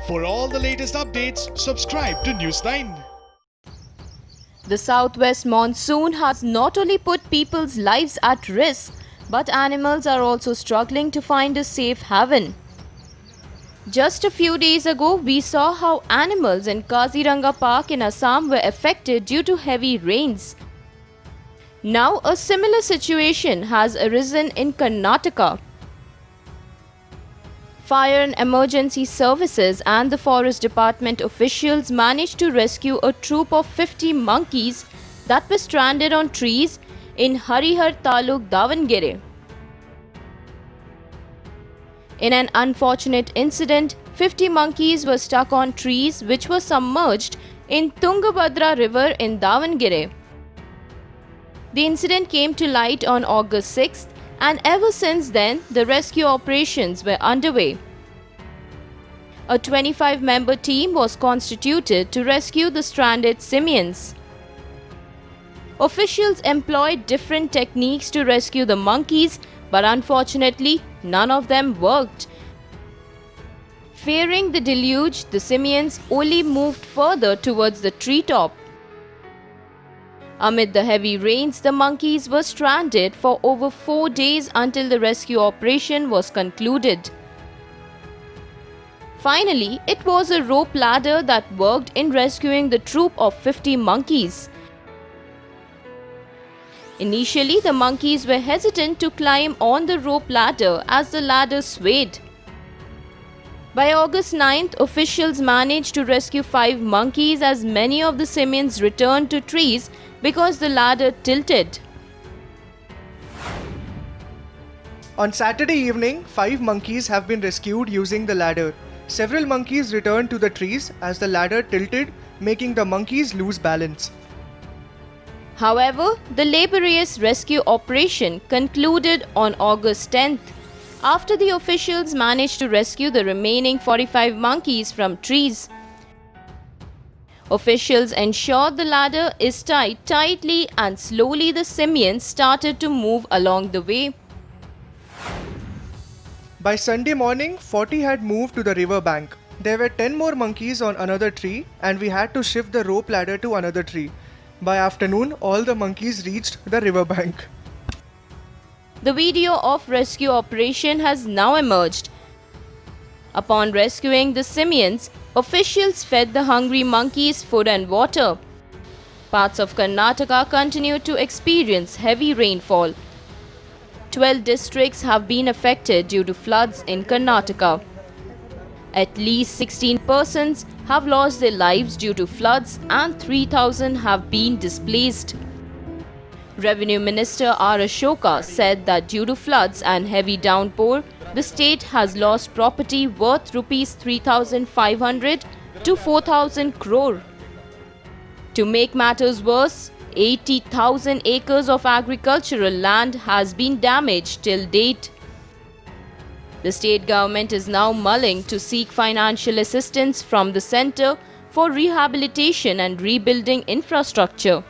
For all the latest updates, subscribe to News9. The southwest monsoon has not only put people's lives at risk, but animals are also struggling to find a safe haven. Just a few days ago, we saw how animals in Kaziranga Park in Assam were affected due to heavy rains. Now, a similar situation has arisen in Karnataka. Fire and emergency services and the forest department officials managed to rescue a troop of 50 monkeys that were stranded on trees in Harihar Taluk, Davangere. In an unfortunate incident, 50 monkeys were stuck on trees which were submerged in Tungabhadra river in Davangere. The incident came to light on August 6th, and ever since then, the rescue operations were underway. A 25-member team was constituted to rescue the stranded simians. Officials employed different techniques to rescue the monkeys, but unfortunately, none of them worked. Fearing the deluge, the simians only moved further towards the treetop. Amid the heavy rains, the monkeys were stranded for over 4 days until the rescue operation was concluded. Finally, it was a rope ladder that worked in rescuing the troop of 50 monkeys. Initially, the monkeys were hesitant to climb on the rope ladder as the ladder swayed. By August 9th, officials managed to rescue 5 monkeys as many of the simians returned to trees because the ladder tilted. On Saturday evening, 5 monkeys have been rescued using the ladder. Several monkeys returned to the trees as the ladder tilted, making the monkeys lose balance. However, the laborious rescue operation concluded on August 10th after the officials managed to rescue the remaining 45 monkeys from trees. Officials ensured the ladder is tied tightly and slowly the simians started to move along the way. By Sunday morning, 40 had moved to the river bank. There were 10 more monkeys on another tree and we had to shift the rope ladder to another tree. By afternoon, all the monkeys reached the river bank. The video of rescue operation has now emerged. Upon rescuing the simians, officials fed the hungry monkeys food and water. Parts of Karnataka continue to experience heavy rainfall. 12 districts have been affected due to floods in Karnataka. At least 16 persons have lost their lives due to floods and 3,000 have been displaced. Revenue Minister R. Ashoka said that due to floods and heavy downpour, the state has lost property worth Rs 3,500 to 4,000 crore. To make matters worse, 80,000 acres of agricultural land has been damaged till date. The state government is now mulling to seek financial assistance from the centre for rehabilitation and rebuilding infrastructure.